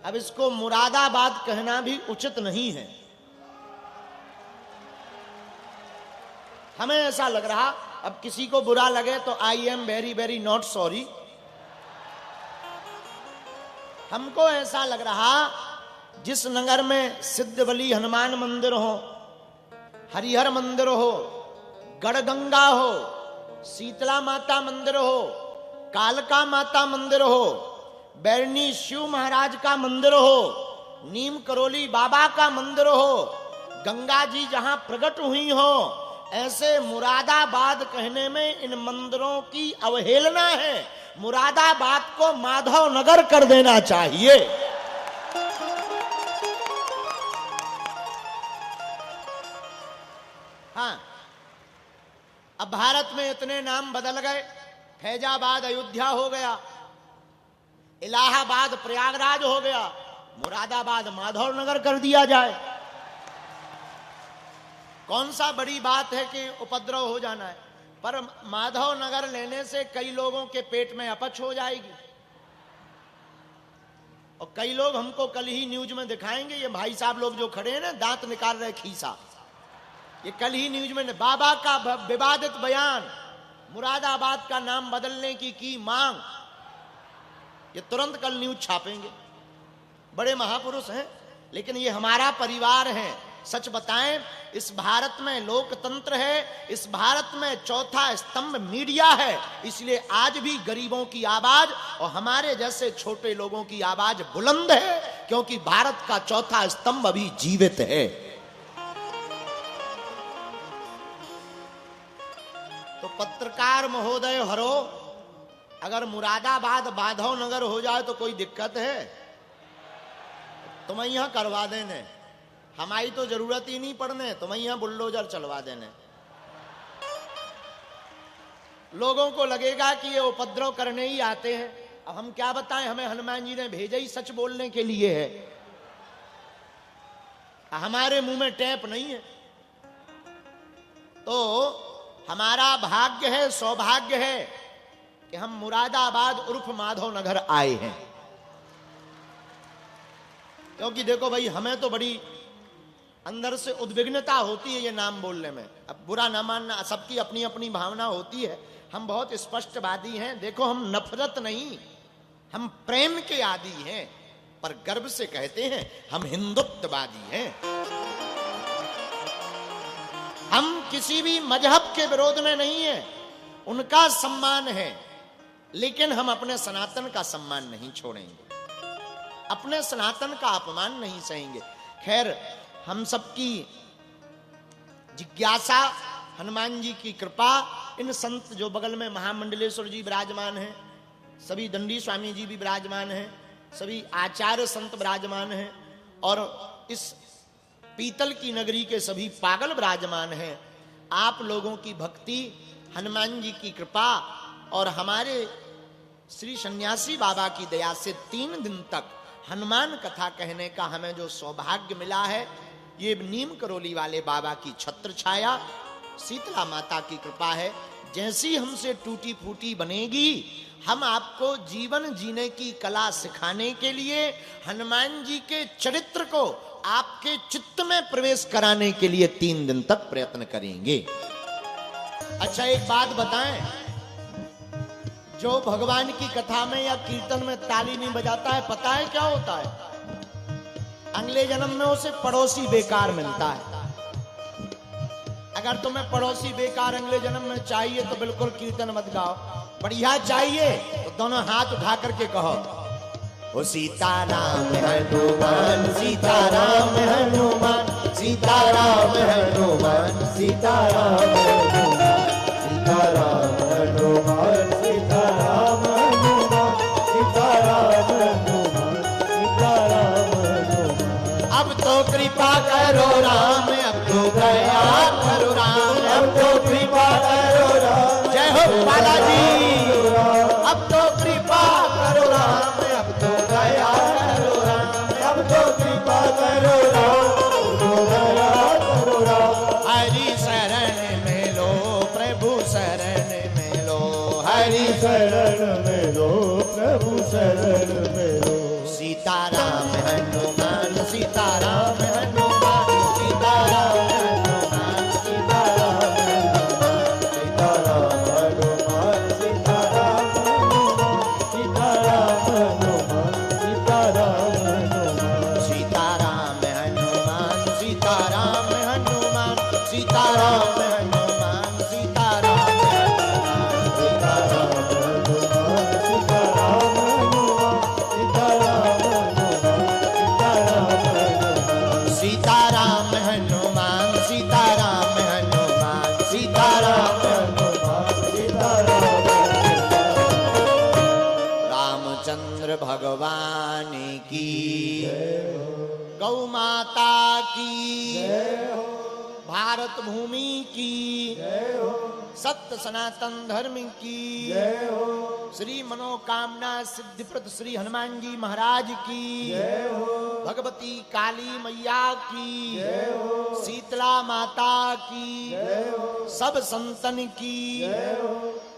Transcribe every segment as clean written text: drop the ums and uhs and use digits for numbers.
अब इसको मुरादाबाद कहना भी उचित नहीं है। हमें ऐसा लग रहा, अब किसी को बुरा लगे तो I am very very not sorry. हमको ऐसा लग रहा जिस नगर में सिद्धबली हनुमान मंदिर हो, हरिहर मंदिर हो, गढ़गंगा हो, शीतला माता मंदिर हो, कालका माता मंदिर हो, बैरनी शिव महाराज का मंदिर हो, नीम करोली बाबा का मंदिर हो, गंगा जी जहां प्रकट हुई हो, ऐसे मुरादाबाद कहने में इन मंदिरों की अवहेलना है। मुरादाबाद को माधव नगर कर देना चाहिए। हाँ, अब भारत में इतने नाम बदल गए। फैजाबाद अयोध्या हो गया, इलाहाबाद प्रयागराज हो गया, मुरादाबाद माधव नगर कर दिया जाए। कौन सा बड़ी बात है कि उपद्रव हो जाना है, पर माधव नगर लेने से कई लोगों के पेट में अपच हो जाएगी। और कई लोग हमको कल ही न्यूज में दिखाएंगे, ये भाई साहब लोग जो खड़े हैं ना, दांत निकाल रहे खीसा, ये कल ही न्यूज में बाबा का विवादित बयान, मुरादाबाद का नाम बदलने की मांग, ये तुरंत कल न्यूज छापेंगे। बड़े महापुरुष हैं, लेकिन ये हमारा परिवार है। सच बताएं, इस भारत में लोकतंत्र है, इस भारत में चौथा स्तंभ मीडिया है, इसलिए आज भी गरीबों की आवाज और हमारे जैसे छोटे लोगों की आवाज बुलंद है, क्योंकि भारत का चौथा स्तंभ अभी जीवित है। तो पत्रकार महोदय हरो, अगर मुरादाबाद माधव नगर हो जाए तो कोई दिक्कत है? तुम यहां करवा देने, हमारी तो जरूरत ही नहीं पड़ने, तुम यहां बुलडोजर चलवा देने। लोगों को लगेगा कि ये उपद्रव करने ही आते हैं। अब हम क्या बताएं, हमें हनुमान जी ने भेजा ही सच बोलने के लिए है, हमारे मुंह में टैप नहीं है। तो हमारा भाग्य है, सौभाग्य है कि हम मुरादाबाद उर्फ माधव नगर आए हैं। क्योंकि देखो भाई, हमें तो बड़ी अंदर से उद्विग्नता होती है ये नाम बोलने में। अब बुरा ना मानना, सबकी अपनी अपनी भावना होती है। हम बहुत स्पष्टवादी हैं। देखो, हम नफरत नहीं, हम प्रेम के आदी हैं, पर गर्व से कहते हैं हम हिंदुत्ववादी हैं। हम किसी भी मजहब के विरोध में नहीं है, उनका सम्मान है, लेकिन हम अपने सनातन का सम्मान नहीं छोड़ेंगे, अपने सनातन का अपमान नहीं सहेंगे। खैर, हम सबकी जिज्ञासा, हनुमान जी की कृपा, इन संत जो बगल में महामंडलेश्वर जी विराजमान हैं, सभी दंडी स्वामी जी भी विराजमान हैं, सभी आचार्य संत विराजमान हैं, और इस पीतल की नगरी के सभी पागल विराजमान हैं। आप लोगों की भक्ति, हनुमान जी की कृपा और हमारे श्री सन्यासी बाबा की दया से 3 दिन तक हनुमान कथा कहने का हमें जो सौभाग्य मिला है, ये नीम करोली वाले बाबा की छत्र छाया, शीतला माता की कृपा है। जैसी हमसे टूटी फूटी बनेगी, हम आपको जीवन जीने की कला सिखाने के लिए, हनुमान जी के चरित्र को आपके चित्त में प्रवेश कराने के लिए 3 दिन तक प्रयत्न करेंगे। अच्छा, एक बात बताएं, जो भगवान की कथा में या कीर्तन में ताली नहीं बजाता है, पता है क्या होता है? अगले जन्म में उसे पड़ोसी बेकार मिलता है। अगर तुम्हें पड़ोसी बेकार अगले जन्म में चाहिए तो बिल्कुल कीर्तन मत गाओ। बढ़िया चाहिए तो दोनों हाथ उठा करके कहो, ओ सीताराम हनुमान, सीताराम हनुमान, सीताराम हनुमान, सीताराम हनुमान, सीताराम हनुमान, सीताराम हनुमान, सीताराम हनुमान, सीताराम हनुमान। अब तो कृपा करो राम, अब तो दया करो राम, अब तो कृपा करो राम। जय हो बालाजी। अब तो कृपा करो राम, अब तो दया करो राम, अब तो कृपा करो राम, अब तो दया करो राम। हरि शरण में लो, प्रभु शरण में लो, हरि शरण में लो, प्रभु शरण में लो। सीताराम सीताराम हनुमान सीताराम हनुमान सीताराम हनुमान सीताराम हनुमान सीताराम सीताराम हनुमान सीताराम हनुमान सीताराम हनुमान सीताराम हनुमान सीताराम सीताराम हनुमान सीताराम हनुमान सीताराम रामचंद्र भगवान की गौ माता की भारत भूमि की सत्य सनातन धर्म की श्री मनोकामना सिद्धिप्रद श्री हनुमान जी महाराज की भगवती काली मैया की शीतला माता की सब संतन की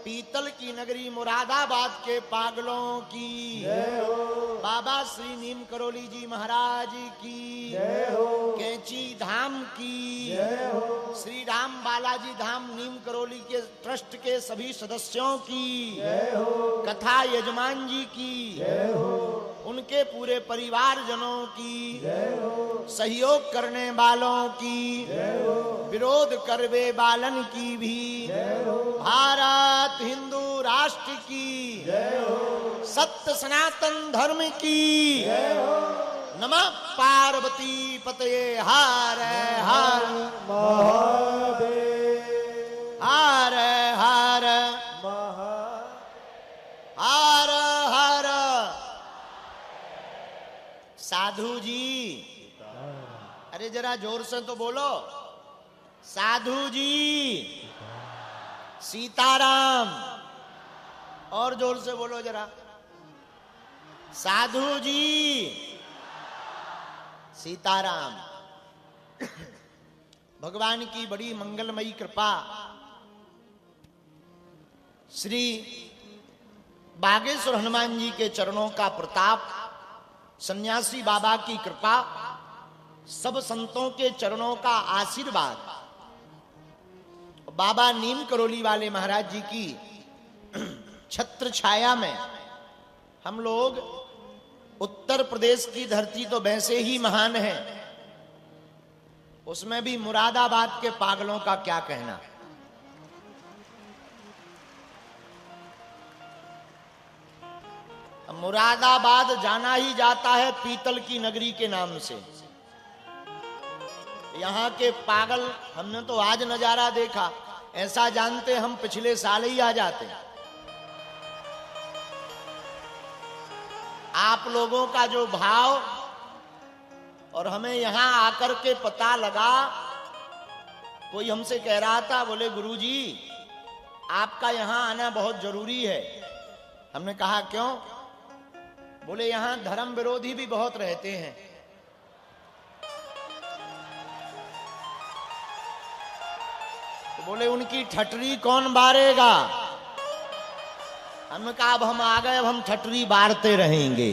पीतल की नगरी मुरादाबाद के पागलों की बाबा श्री नीम करोली जी महाराज की कैंची धाम की श्री राम बालाजी धाम नीम करोली के ट्रस्ट के सभी सदस्यों की कथा यजमान जी की उनके पूरे परिवार जनों की सहयोग करने वालों की विरोध करवे बालन की भी भारत हिंदू राष्ट्र की सत्य सनातन धर्म की नमः पार्वती पतये हर हर महादेव हर हर हर हर साधु जी अरे जरा जोर से तो बोलो साधु जी सीताराम और जोर से बोलो जरा साधु जी सीताराम भगवान की बड़ी मंगलमयी कृपा श्री बागेश्वर हनुमान जी के चरणों का प्रताप सन्यासी बाबा की कृपा सब संतों के चरणों का आशीर्वाद बाबा नीम करोली वाले महाराज जी की छत्र छाया में हम लोग उत्तर प्रदेश की धरती तो वैसे ही महान है उसमें भी मुरादाबाद के पागलों का क्या कहना मुरादाबाद जाना ही जाता है पीतल की नगरी के नाम से यहाँ के पागल हमने तो आज नजारा देखा ऐसा जानते हम पिछले साल ही आ जाते आप लोगों का जो भाव और हमें यहां आकर के पता लगा कोई हमसे कह रहा था बोले गुरुजी आपका यहां आना बहुत जरूरी है हमने कहा क्यों बोले यहां धर्म विरोधी भी बहुत रहते हैं तो बोले उनकी ठटरी कौन बारेगा हमने कहा अब हम आ गए अब हम ठटरी बारते रहेंगे